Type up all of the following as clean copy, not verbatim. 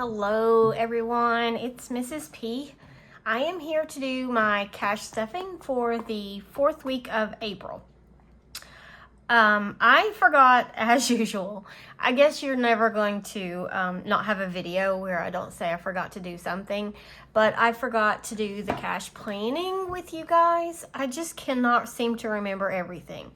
Hello everyone, it's Mrs. P. I am here to do my cash stuffing for the 4th week of April. I forgot, as usual. I guess you're never going to not have a video where I don't say I forgot to do something, but I forgot to do the cash planning with you guys. I just cannot seem to remember everything.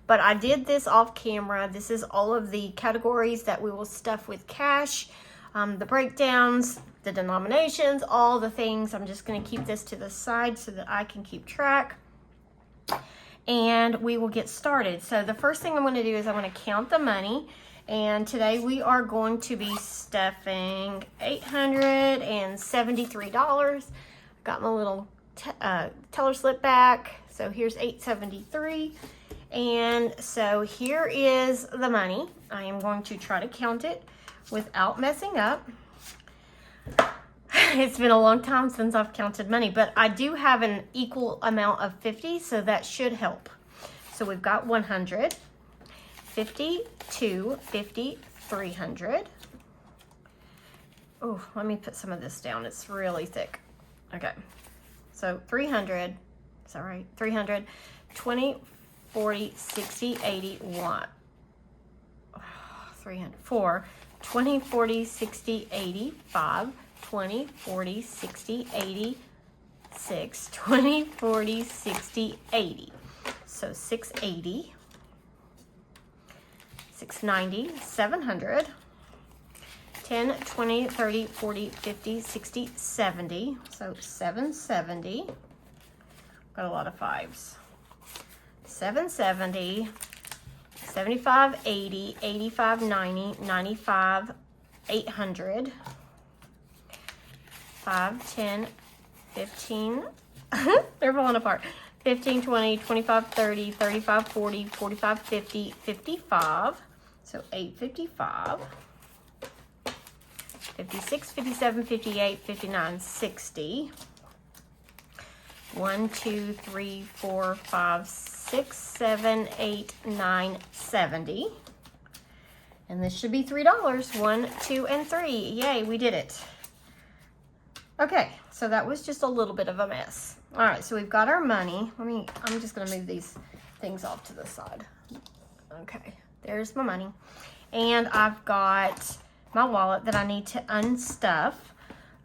But I did this off camera. This is all of the categories that we will stuff with cash, the breakdowns, the denominations, all the things. I'm just going to keep this to the side so that I can keep track. And we will get started. So the first thing I'm going to do is I'm going to count the money. And today we are going to be stuffing $873. Got my little teller slip back. So here's $873. And so here is the money. I am going to try to count it without messing up. It's been a long time since I've counted money, but I do have an equal amount of 50, so that should help. So we've got 100, 50, 250, 300. Oh, let me put some of this down. It's really thick. Okay. So 300, is that right? 300, 20, 40, 60, 80, 1, 300, 4, 20, 40, 60, 80, 5, 20, 40, 60, 80, 6, 20, 40, 60, 80. So 680, 690, 700, 10, 20, 30, 40, 50, 60, 70. So 770. Got a lot of fives. 770, 75, 80, 85, 90, 95, 800, 5, 10, 15, they're falling apart, 15, 20, 25, 30, 35, 40, 45, 50, 55, so 855, 56, 57, 58, 59, 60, 1, 2, 3, 4, 5, 6, 7, 8, 9, 70. And this should be $3. 1, 2, and 3. Yay, we did it. Okay, so that was just a little bit of a mess. All right, so we've got our money. I'm just gonna move these things off to the side. Okay, there's my money. And I've got my wallet that I need to unstuff.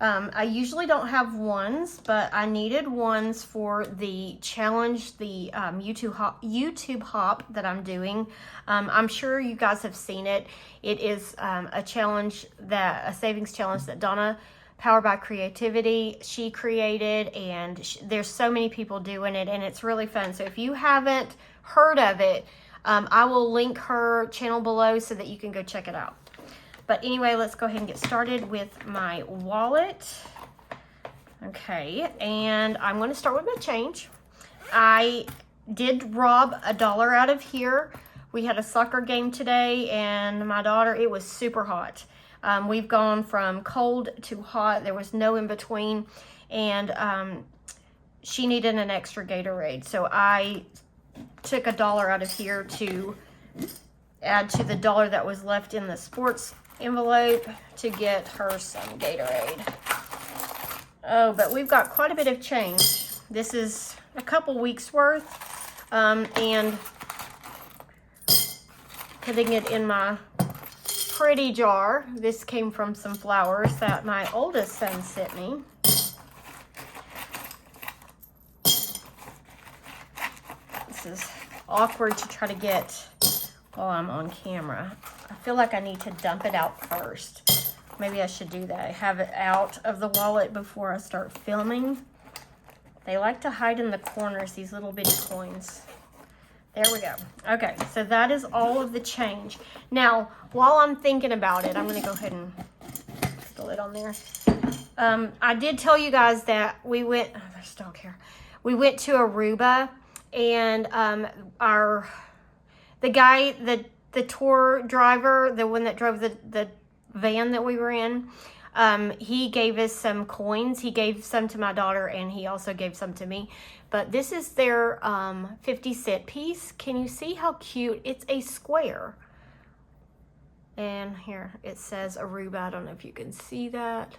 I usually don't have ones, but I needed ones for the challenge, the YouTube hop that I'm doing. I'm sure you guys have seen it. It is a challenge, a savings challenge that Donna, Powered by Creativity, she created, and there's so many people doing it, and it's really fun. So if you haven't heard of it, I will link her channel below so that you can go check it out. But anyway, let's go ahead and get started with my wallet. Okay, and I'm going to start with my change. I did rob $1 out of here. We had a soccer game today, and my daughter, it was super hot. We've gone from cold to hot. There was no in between, and she needed an extra Gatorade. So I took $1 out of here to add to the $1 that was left in the sports envelope to get her some Gatorade. Oh, but we've got quite a bit of change. This is a couple weeks worth, and putting it in my pretty jar. This came from some flowers that my oldest son sent me. This is awkward to try to get while I'm on camera. I feel like I need to dump it out first. Maybe I should do that. Have it out of the wallet before I start filming. They like to hide in the corners, these little bitty coins. There we go. Okay, so that is all of the change. Now, while I'm thinking about it, I'm going to go ahead and put the lid on there. I did tell you guys that we went, oh, there's dog hair. We went to Aruba, and the guy, the tour driver, the one that drove the van that we were in, he gave us some coins. He gave some to my daughter, and he also gave some to me. But this is their 50-cent piece. Can you see how cute? It's a square. And here it says Aruba. I don't know if you can see that.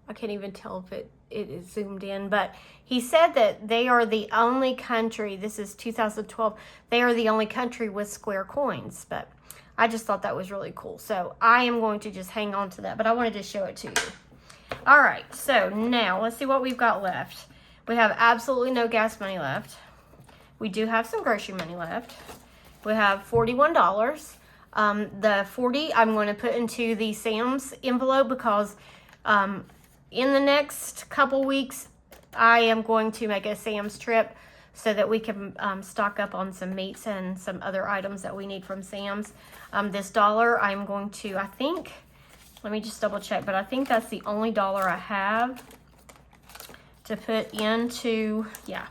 I can't even tell if it is zoomed in, but he said that they are the only country, this is 2012, they are the only country with square coins, but I just thought that was really cool. So I am going to just hang on to that, but I wanted to show it to you. All right, so now let's see what we've got left. We have absolutely no gas money left. We do have some grocery money left. We have $41. The 40 I'm going to put into the Sam's envelope because in the next couple weeks I am going to make a Sam's trip so that we can stock up on some meats and some other items that we need from Sam's. This $1 I'm going to, I think, let me just double check, but I think that's the only $1 I have to put into, yeah.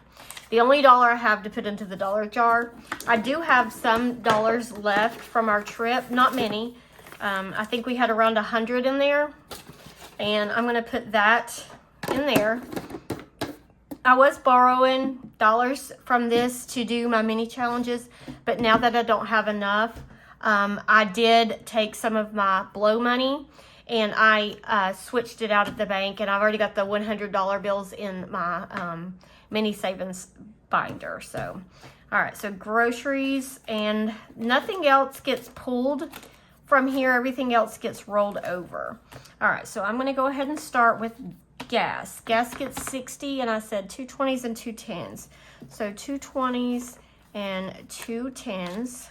The only $1 I have to put into the dollar jar. I do have some dollars left from our trip, not many. I think we had around 100 in there, and I'm gonna put that in there. I was borrowing dollars from this to do my mini challenges, but now that I don't have enough, I did take some of my blow money and I switched it out at the bank, and I've already got the $100 bills in my mini savings binder. So, all right, so groceries, and nothing else gets pulled from here. Everything else gets rolled over. All right, so I'm going to go ahead and start with gas. Gas gets 60, and I said 2 20s and 2 10s. So 2 20s and 2 10s.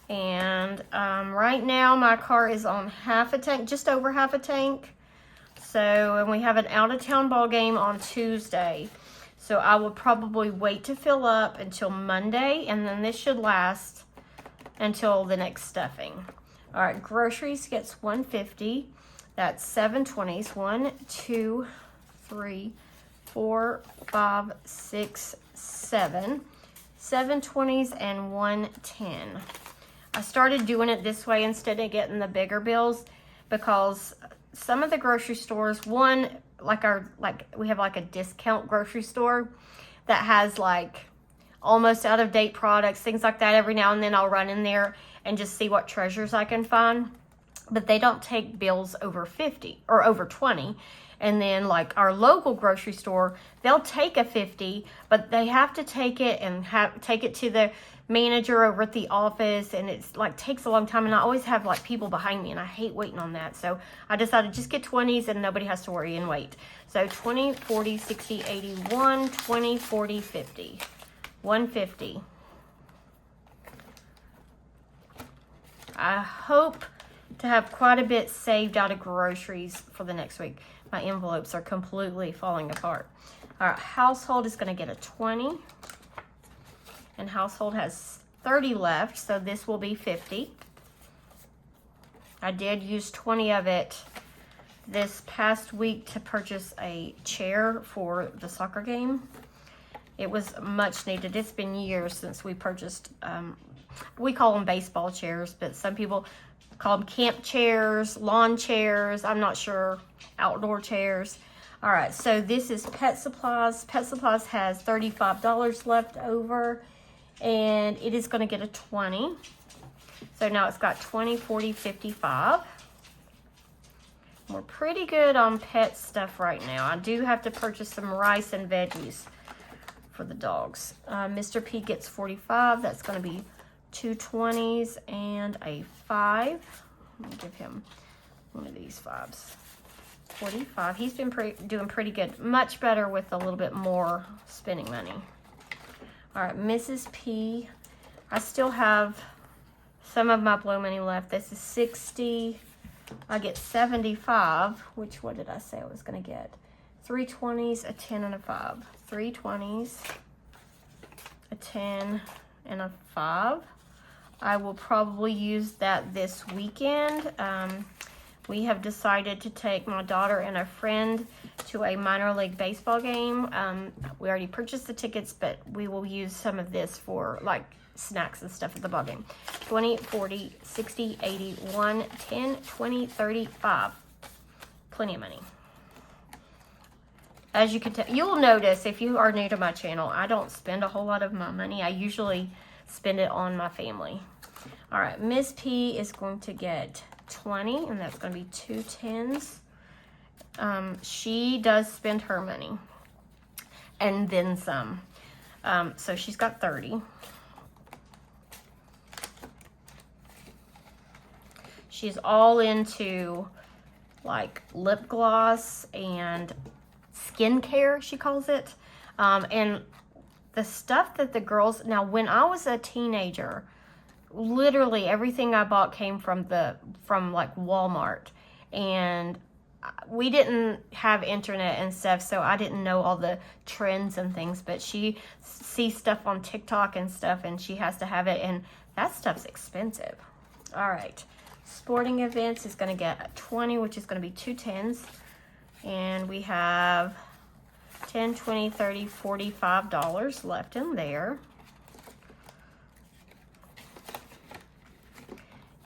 And right now my car is on half a tank, just over half a tank. So, and we have an out-of-town ball game on Tuesday. So I will probably wait to fill up until Monday, and then this should last until the next stuffing. All right, groceries gets 150. That's 7 20s. 1, 2, 3, 4, 5, 6, 7. 7 20s and 1 10. I started doing it this way instead of getting the bigger bills because some of the grocery stores, one, we have like a discount grocery store that has like almost out of date products, things like that. Every now and then I'll run in there and just see what treasures I can find, but they don't take bills over 50 or over 20. And then like our local grocery store, they'll take a 50, but they have to take it and take it to the manager over at the office, and it's like takes a long time, and I always have like people behind me, and I hate waiting on that. So I decided just get 20s and nobody has to worry and wait. So 20, 40, 60, 80, 1, 20, 40, 50, 150. I hope to have quite a bit saved out of groceries for the next week. My envelopes are completely falling apart. All right, household is going to get a 20. And household has 30 left, so this will be 50. I did use 20 of it this past week to purchase a chair for the soccer game. It was much needed. It's been years since we purchased, we call them baseball chairs, but some people call them camp chairs, lawn chairs, I'm not sure, outdoor chairs. All right, so this is Pet Supplies. Pet Supplies has $35 left over, and it is going to get a 20. So now it's got 20, 40, 55. We're pretty good on pet stuff right now. I do have to purchase some rice and veggies for the dogs. Mr. P gets 45. That's going to be 2 20s and a 5. Let me give him one of these 5s. 45. He's been doing pretty good. Much better with a little bit more spending money. All right, Mrs. P. I still have some of my blow money left. This is 60. I get 75, which, what did I say I was going to get? 3 20s, a 10, and a 5. 3 20s, a 10, and a 5. I will probably use that this weekend. We have decided to take my daughter and a friend to a minor league baseball game. We already purchased the tickets, but we will use some of this for like snacks and stuff at the ball game. 20, 40, 60, 80, 1, 10, 20, 30, 5. Plenty of money. As you can tell, you'll notice if you are new to my channel, I don't spend a whole lot of my money. I usually spend it on my family. All right, Miss P is going to get 20, and that's going to be 2 10s. She does spend her money, and then some. So she's got 30. She's all into like lip gloss and skincare, she calls it. And the stuff that the girls, now when I was a teenager, literally everything I bought came from like Walmart, and we didn't have internet and stuff, so I didn't know all the trends and things, but she sees stuff on TikTok and stuff, and she has to have it, and that stuff's expensive. All right, sporting events is going to get 20, which is going to be 2 10s, and we have 10, 20, 30, $45 left in there.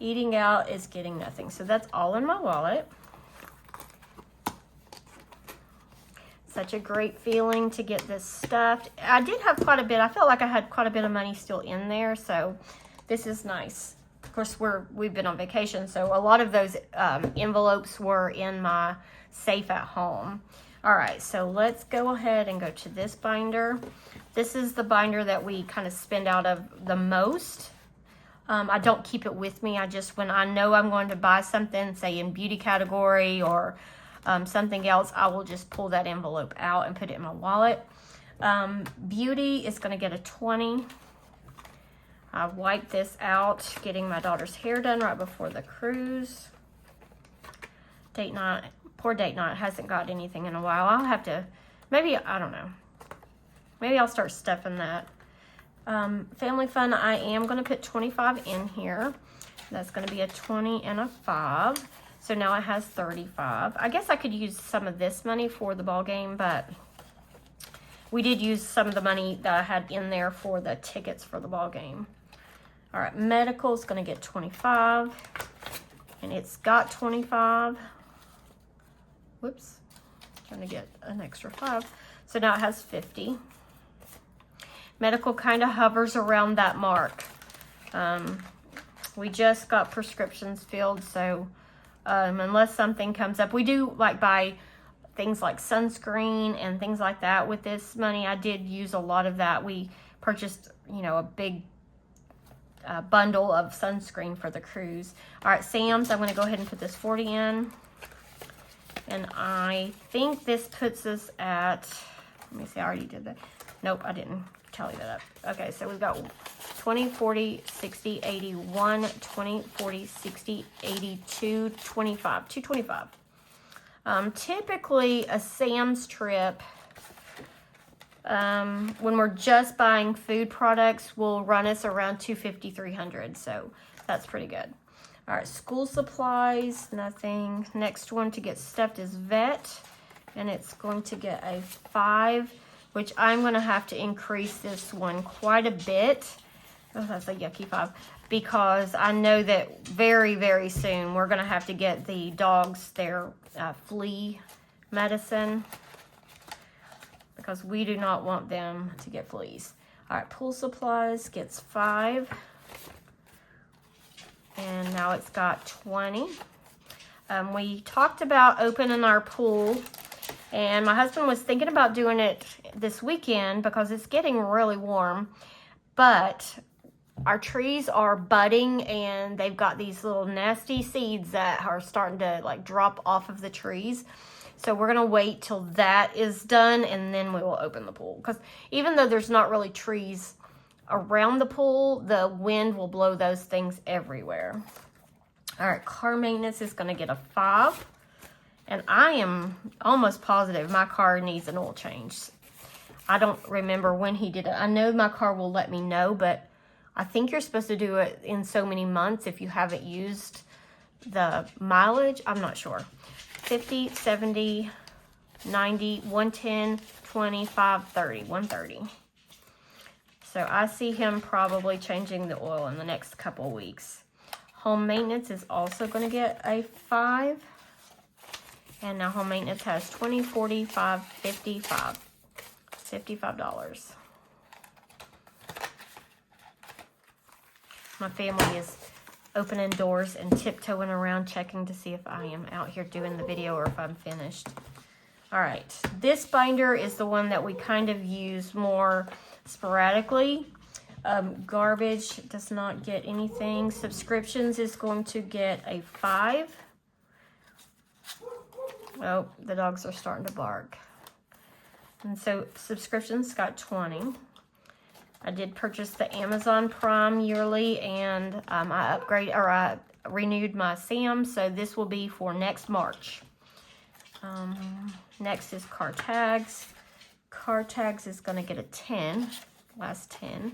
Eating out is getting nothing, so that's all in my wallet. Such a great feeling to get this stuffed. I did have quite a bit. I felt like I had quite a bit of money still in there, so this is nice. Of course, we've been on vacation, so a lot of those envelopes were in my safe at home. All right, so let's go ahead and go to this binder. This is the binder that we kind of spend out of the most. I don't keep it with me. I just, when I know I'm going to buy something, say in beauty category or something else, I will just pull that envelope out and put it in my wallet. Beauty is going to get a 20. I wiped this out, getting my daughter's hair done right before the cruise. Date night, poor date night, hasn't got anything in a while. I'll have to, maybe, I don't know. Maybe I'll start stuffing that. Family fun, I am going to put 25 in here. That's going to be a 20 and a 5. So now it has 35. I guess I could use some of this money for the ball game, but we did use some of the money that I had in there for the tickets for the ball game. All right, medical is going to get 25, and it's got 25. Whoops, trying to get an extra 5. So now it has 50. Medical kind of hovers around that mark. We just got prescriptions filled, so unless something comes up, we do like buy things like sunscreen and things like that with this money. I did use a lot of that. We purchased, a big bundle of sunscreen for the cruise. All right, Sam's, I'm going to go ahead and put this 40 in. And I think this puts us at, let me see, I already did that. Nope, I didn't tally that up. Okay, so we've got 20, 40, 60, 80, 1, 20, 40, 60, 82, 25, 225. Typically a Sam's trip, when we're just buying food products, will run us around 250, 300. So that's pretty good. All right, school supplies, nothing. Next one to get stuffed is vet, and it's going to get a 5, which I'm going to have to increase this one quite a bit. Oh, that's a yucky 5. Because I know that very, very soon we're going to have to get the dogs their flea medicine, because we do not want them to get fleas. All right, pool supplies gets 5. And now it's got 20. We talked about opening our pool, and my husband was thinking about doing it this weekend because it's getting really warm, but our trees are budding and they've got these little nasty seeds that are starting to like drop off of the trees. So we're gonna wait till that is done and then we will open the pool, because even though there's not really trees around the pool, the wind will blow those things everywhere. All right, car maintenance is gonna get a 5. And I am almost positive my car needs an oil change. I don't remember when he did it. I know my car will let me know, but I think you're supposed to do it in so many months if you haven't used the mileage. I'm not sure. 50, 70, 90, 110, 25, 30, 130. So I see him probably changing the oil in the next couple of weeks. Home maintenance is also going to get a 5. And now home maintenance has 20, 45, 55. $55. My family is opening doors and tiptoeing around checking to see if I am out here doing the video or if I'm finished. All right, this binder is the one that we kind of use more sporadically. Garbage does not get anything. Subscriptions is going to get a 5. Oh, the dogs are starting to bark. And so subscriptions got 20. I did purchase the Amazon Prime yearly, and I renewed my SAM, so this will be for next March. Next is car tags. Car tags is going to get a 10, last 10.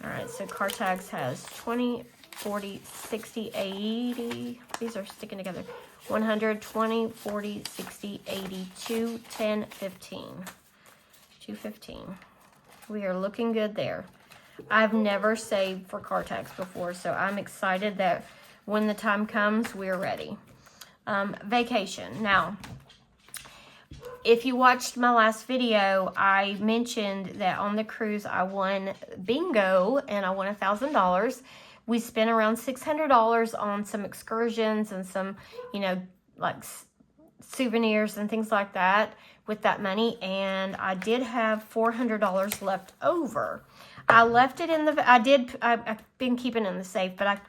All right, so car tags has 20, 40, 60, 80. These are sticking together. 100, 20, 40, 60, 80, 2, 10, 15. 215. We are looking good there. I've never saved for car tags before, so I'm excited that when the time comes, we're ready. Vacation. Now, if you watched my last video, I mentioned that on the cruise I won bingo and I won $1,000. We spent around $600 on some excursions and some, you know, like souvenirs and things like that with that money, and I did have $400 left over. I left it in the, I've been keeping it in the safe, but I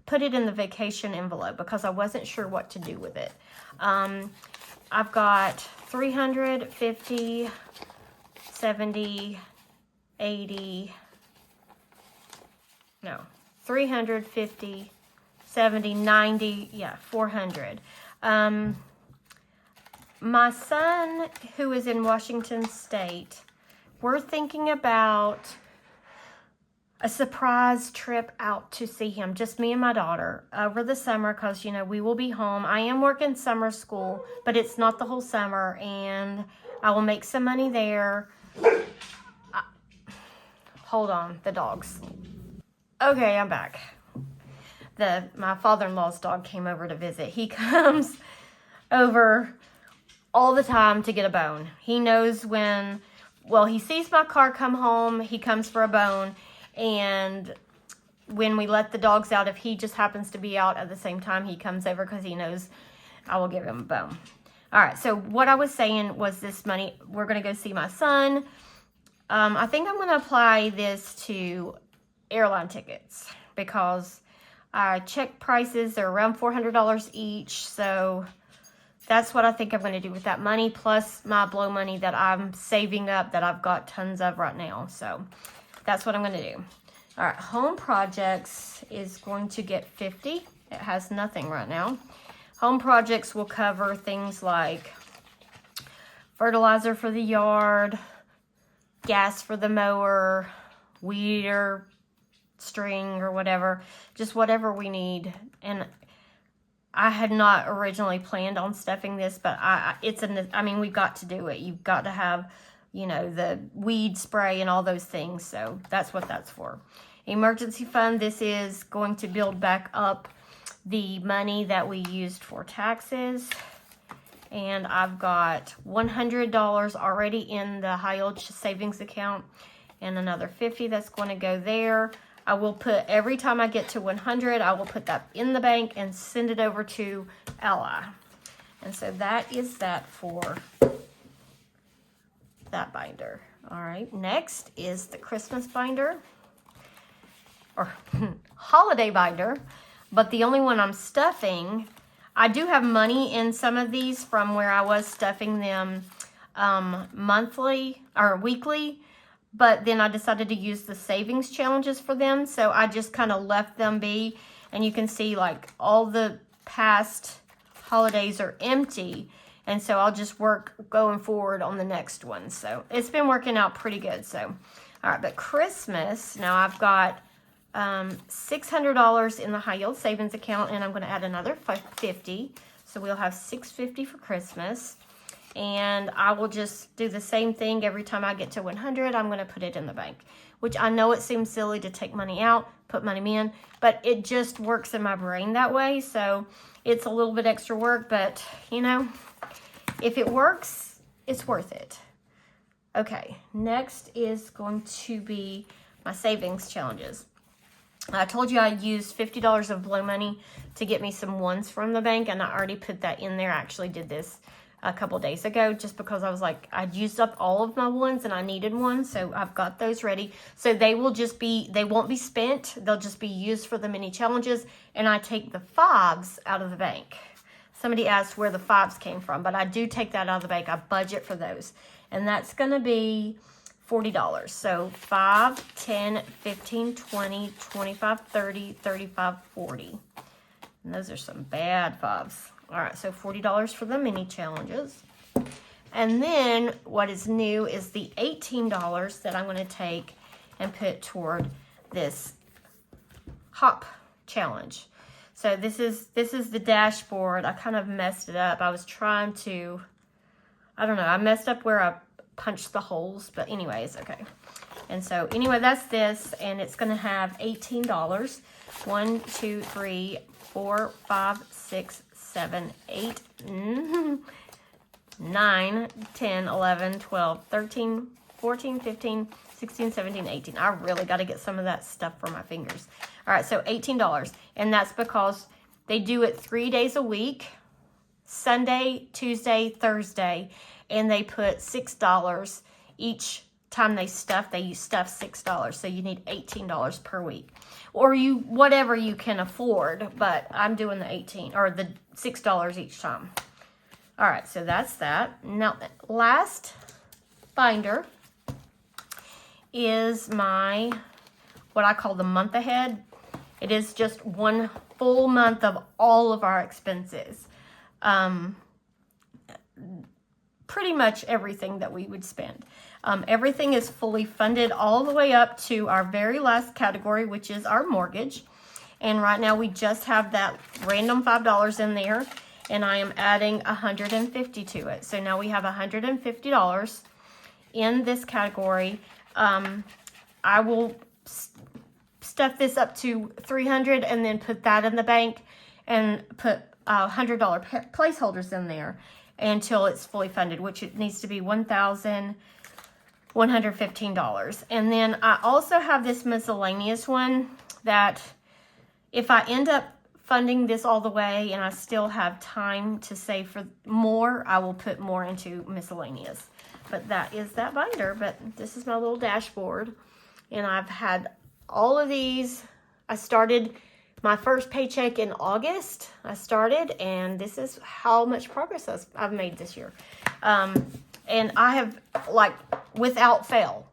put it in the vacation envelope because I wasn't sure what to do with it. I've got 350, 70, 80, no, 350, 70, 90, yeah, 400. My son, who is in Washington State, we're thinking about a surprise trip out to see him, just me and my daughter, over the summer, because, you know, we will be home. I am working summer school, but it's not the whole summer, and I will make some money there. Hold on, the dogs. Okay, I'm back. My father-in-law's dog came over to visit. He comes over all the time to get a bone. He knows when, well, he sees my car come home, he comes for a bone, and when we let the dogs out, if he just happens to be out at the same time, he comes over because he knows I will give him a bone. All right, so what I was saying was this money, we're going to go see my son. I think I'm going to apply this to airline tickets because I checked prices. They're around $400 each, so that's what I think I'm going to do with that money, plus my blow money that I'm saving up that I've got tons of right now. So that's what I'm going to do. All right, home projects is going to get 50. It has nothing right now. Home projects will cover things like fertilizer for the yard, gas for the mower, weeder, string or whatever, just whatever we need. And I had not originally planned on stuffing this, but I mean, we've got to do it. You've got to have, you know, the weed spray and all those things. So that's what that's for. Emergency fund, this is going to build back up the money that we used for taxes. And I've got $100 already in the high yield savings account and another 50 that's going to go there. I will put, every time I get to 100, I will put that in the bank and send it over to Ally. And so that is that for that binder. All right, next is the Christmas binder, or holiday binder, but the only one I'm stuffing, I do have money in some of these from where I was stuffing them monthly or weekly, but then I decided to use the savings challenges for them, so I just kind of left them be, and you can see like all the past holidays are empty, and so I'll just work going forward on the next one. So it's been working out pretty good. So, all right, but Christmas, now I've got $600 in the high yield savings account, and I'm going to add another 50, so we'll have $650 for Christmas. And I will just do the same thing every time I get to 100. I'm going to put it in the bank, which I know it seems silly to take money out, put money in, but it just works in my brain that way. So it's a little bit extra work, but you know, if it works, it's worth it. Okay, next is going to be my savings challenges. I told you I used $50 of blow money to get me some ones from the bank, and I already put that in there. I actually did this a couple days ago just because I was like, I'd used up all of my ones and I needed one, so I've got those ready. So they will just be, they won't be spent, they'll just be used for the mini challenges, and I take the 5s out of the bank. Somebody asked where the 5s came from, but I do take that out of the bank. I budget for those, and that's going to be $40. So 5, 10, 15, 20, 25, 30, 35, 40. And those are some bad 5s. All right, so $40 for the mini challenges. And then what is new is the $18 that I'm going to take and put toward this hop challenge. So this is the dashboard. I kind of messed it up. I was trying to, I don't know, I messed up where I punched the holes, but anyways, okay. And so anyway, that's this, and it's going to have $18. 1, 2, 3, 4, 5, 6, 7, 8, 9, 10, 11, 12, 13, 14, 15, 16, 17, 18. I really got to get some of that stuff from my fingers. All right, so $18, and that's because they do it 3 days a week, Sunday, Tuesday, Thursday, and they put $6 each time they stuff. They use stuff $6, so you need $18 per week, or you whatever you can afford. But I'm doing the 18 or the $6 each time. All right, so that's that. Now, last binder is my what I call the month ahead. It is just one full month of all of our expenses. Pretty much everything that we would spend. Everything is fully funded all the way up to our very last category, which is our mortgage. And right now we just have that random $5 in there, and I am adding $150 to it. So now we have $150 in this category. I will stuff this up to $300 and then put that in the bank and put $100 placeholders in there until it's fully funded, which it needs to be $1,115. And then I also have this miscellaneous one that if I end up funding this all the way and I still have time to save for more, I will put more into miscellaneous. But that is that binder. But this is my little dashboard, and I've had all of these. I started my first paycheck in August. And this is how much progress I've made this year. And I have, like, without fail,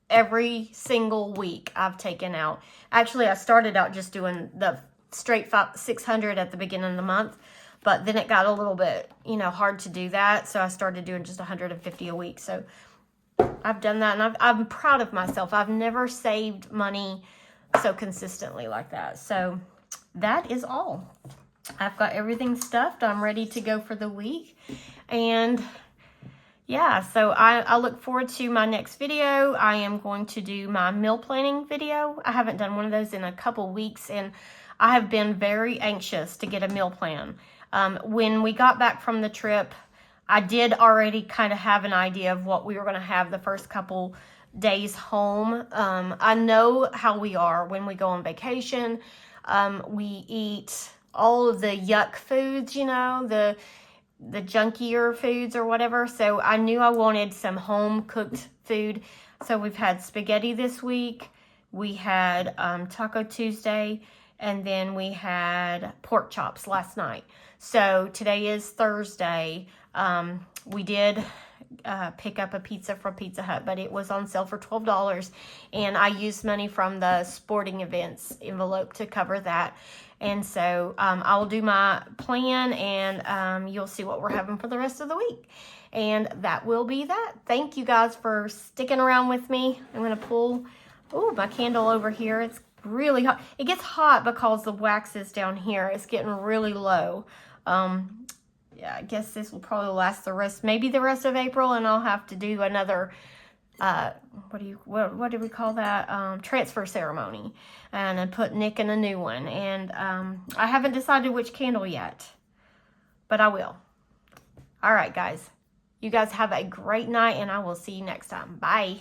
every single week I've taken out. Actually, I started out just doing the straight $600 at the beginning of the month, but then it got a little bit, hard to do that. So I started doing just $150 a week. So I've done that, and I'm proud of myself. I've never saved money so consistently like that. So that is all. I've got everything stuffed. I'm ready to go for the week. And yeah, so I look forward to my next video. I am going to do my meal planning video. I haven't done one of those in a couple weeks, and I have been very anxious to get a meal plan. When we got back from the trip, I did already kind of have an idea of what we were going to have the first couple days home. I know how we are when we go on vacation. We eat all of the yuck foods, the junkier foods or whatever. So I knew I wanted some home cooked food. So we've had spaghetti this week. We had Taco Tuesday, and then we had pork chops last night. So today is Thursday. We did pick up a pizza from Pizza Hut, but it was on sale for $12, and I used money from the sporting events envelope to cover that. And so I'll do my plan, and you'll see what we're having for the rest of the week. And that will be that. Thank you guys for sticking around with me. I'm going to pull my candle over here. It's really hot. It gets hot because the wax is down here. It's getting really low. Yeah, I guess this will probably last maybe the rest of April, and I'll have to do another, what do we call that? Transfer ceremony, and then put Nick in a new one. And I haven't decided which candle yet, but I will. All right, guys. You guys have a great night, and I will see you next time. Bye.